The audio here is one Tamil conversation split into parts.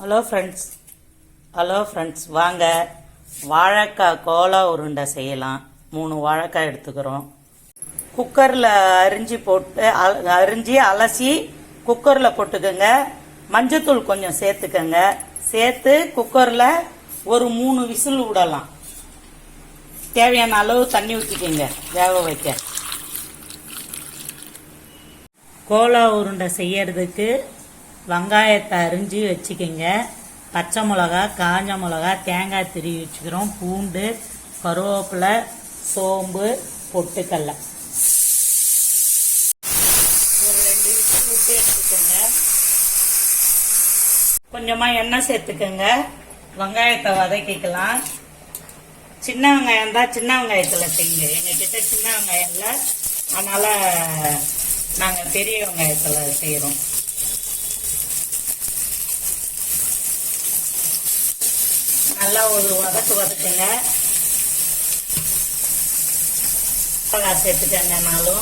ஹலோ ஃப்ரெண்ட்ஸ் வாங்க வாழைக்காய் கோலா உருண்டை செய்யலாம். 3 வாழைக்காய் எடுத்துக்கிறோம். குக்கரில் அரிஞ்சு அலசி குக்கரில் போட்டுக்கோங்க. மஞ்சத்தூள் கொஞ்சம் சேர்த்துக்கோங்க. சேர்த்து குக்கரில் ஒரு 3 விசில் விடலாம். தேவையான அளவு தண்ணி ஊற்றிக்கோங்க வேக வைக்க. கோலா உருண்டை செய்யறதுக்கு வெங்காயத்தை அரிஞ்சு வச்சுக்கோங்க. பச்சை மிளகா, காஞ்ச மிளகா, தேங்காய் திருவி வச்சுக்கிறோம். பூண்டு, கருவேப்பிலை, சோம்பு, பொட்டுக்கடலை. ஒரு 2 விசில் விட்டு எடுத்துக்கோங்க. கொஞ்சமாக எண்ணெய் சேர்த்துக்கோங்க. வெங்காயத்தை வதக்கிக்கலாம். சின்ன வெங்காயம் தான் சின்ன வெங்காயத்தில் செய்யுங்க. எங்ககிட்ட சின்ன வெங்காயம் இல்லை, அதனால நாங்கள் பெரிய வெங்காயத்தில் செய்கிறோம். நல்லா ஒரு வதக்குங்க. மிளகா சேர்த்துக்கங்க. 4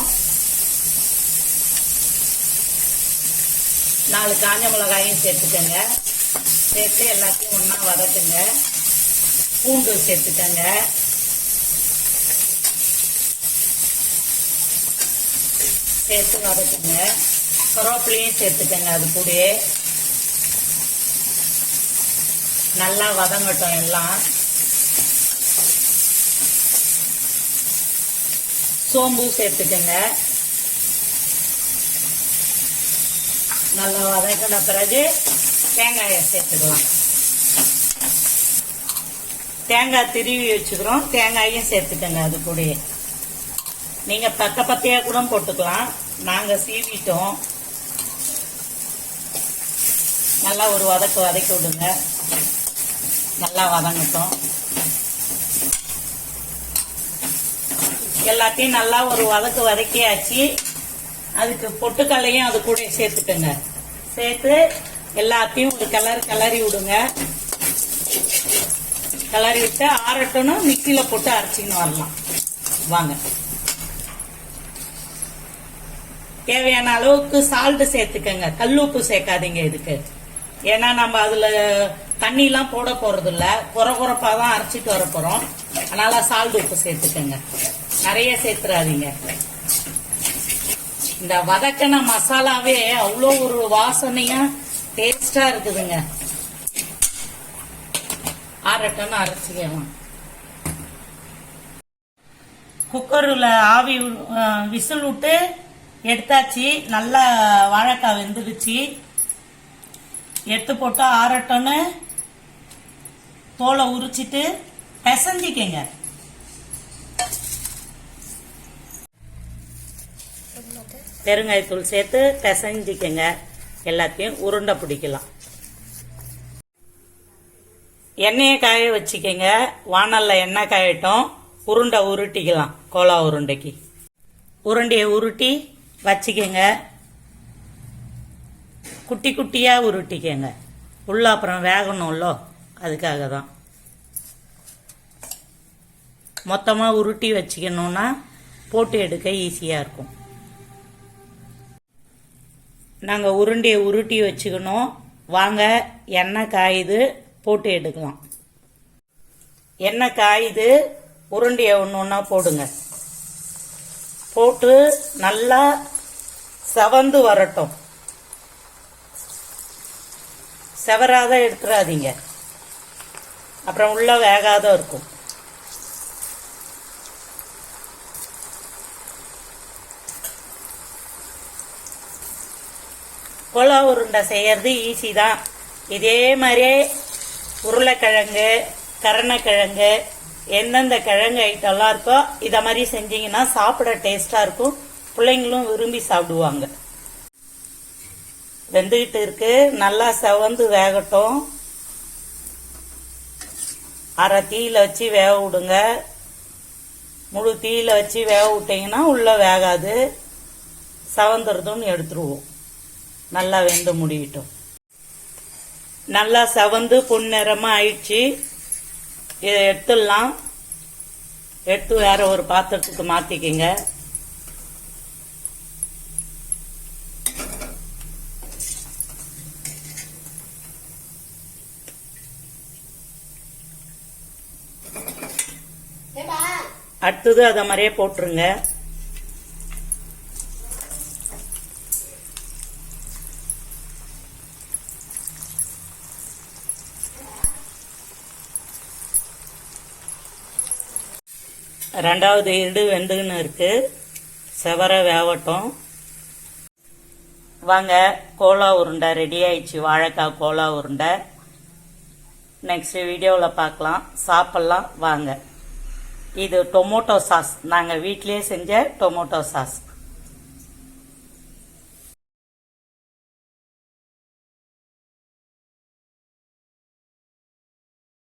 காஞ்ச மிளகாயும் சேர்த்துக்கங்க. சேர்த்து எல்லாத்தையும் ஒன்றா வதக்குங்க. பூண்டு சேர்த்துக்கங்க. சேர்த்து வதக்குங்க. கருவேப்பிலையும் சேர்த்துக்கங்க. அது கூடயே நல்லா வதங்கட்டும். எல்லாம் சோம்பு சேர்த்துக்கங்க. நல்லா வதக்கின பிறகு தேங்காயை சேர்த்துக்கலாம். தேங்காய் திருவி வச்சுக்கிறோம். தேங்காயும் சேர்த்துக்கங்க. அது கூடயே நீங்க பத்தையா கூட போட்டுக்கலாம். நாங்க சீவிட்டோம். நல்லா ஒரு வதக்கி விடுங்க. நல்லா வதங்கட்டும். எல்லாத்தையும் நல்லா ஒரு வதக்கியாச்சு. அதுக்கு பொட்டுக்கல்லையும் அது கூட சேர்த்துக்கங்க. சேர்த்து எல்லாத்தையும் ஒரு கிளறி விடுங்க. கிளறி விட்டு ஆறட்டுன்னு மிக்சியில போட்டு அரைச்சின்னு வரலாம். வாங்க. தேவையான அளவுக்கு சால்ட் சேர்த்துக்கங்க. கல்லுப்பு சேர்க்காதீங்க இதுக்கு. ஏன்னா நம்ம அதுல தண்ணி எல்லாம் போட போறது இல்ல, குறப்பா தான் அரைச்சிட்டு வர போறோம். அதனால சால்ட் உப்பு சேர்த்துக்கங்க. நிறைய சேர்த்துறாதீங்க. இந்த வதக்கின மசாலாவே அவ்வளோ ஒரு வாசனையா டேஸ்டா இருக்குதுங்க. ஆறட்டன்னு அரைச்சிக்கலாம். குக்கரில் ஆவி விசில் விட்டு எடுத்தாச்சு. நல்லா வாழைக்காய் வெந்துடுச்சு. எடுத்து போட்டு ஆறட்டன்னு தோலை உரிச்சிட்டு பிசைஞ்சிக்கங்க. பெருங்காயத்தூள் சேர்த்து பிசைஞ்சிக்கங்க. எல்லாத்தையும் உருண்டை பிடிக்கலாம். எண்ணெயை காய வச்சுக்கங்க. வானல்ல எண்ணெய் காயட்டும். உருண்டை உருட்டிக்கலாம். கோலா உருண்டைக்கு உருண்டையை உருட்டி வச்சுக்கங்க. குட்டி குட்டியா உருட்டிக்கங்க. உள்ள அப்புறம் வேகணும்ல, அதுக்காக தான். மொத்தமா உருட்டி வச்சுக்கணும்னா போட்டு எடுக்க ஈஸியா இருக்கும். நாங்க உருண்டையை உருட்டி வச்சுக்கணும். வாங்க, எண்ணெய் காயுது, போட்டு எடுக்கலாம். எண்ணெய் காயுது. உருண்டையை ஒன்று போடுங்க. போட்டு நல்லா செவந்து வரட்டும். செவராத எடுத்துடாதீங்க, அப்புறம் உள்ள வேகாத இருக்கும். கோலா உருண்டை செய்யறது ஈஸி தான். இதே மாதிரியே உருளைக்கிழங்கு, கருணக்கிழங்கு, எந்தெந்த கிழங்கு ஐட்டம்லாம் இருக்கோ இதை மாதிரி செஞ்சீங்கன்னா சாப்பிட டேஸ்டா இருக்கும். பிள்ளைங்களும் விரும்பி சாப்பிடுவாங்க. வெந்துகிட்டு இருக்கு. நல்லா செவந்து வேகட்டும். அரை தீயில வச்சு வேக விடுங்க. முழு தீயில வச்சு வேக விட்டீங்கன்னா உள்ள வேகாது. செவந்துருதுன்னு எடுத்துருவோம். நல்லா வெந்து முடியட்டும். நல்லா செவந்து பொன்னிறமா ஆயிடுச்சு. இதை எடுத்துடலாம். எடுத்து வேற ஒரு பாத்திரத்துக்கு மாத்திக்கங்க. அடுத்தது அதை மாதிரியே போட்டுருங்க. ரெண்டாவது இடு வெந்துன்னு இருக்கு, செவர வேவட்டும். வாங்க, கோலா உருண்டை ரெடி ஆயிடுச்சு. வாழைக்காய் கோலா உருண்டை நெக்ஸ்ட் வீடியோவில் பார்க்கலாம். சாப்பிட்லாம் வாங்க. இது டொமேட்டோ சாஸ், நாங்கள் வீட்டிலேயே செஞ்ச டொமேட்டோ சாஸ்.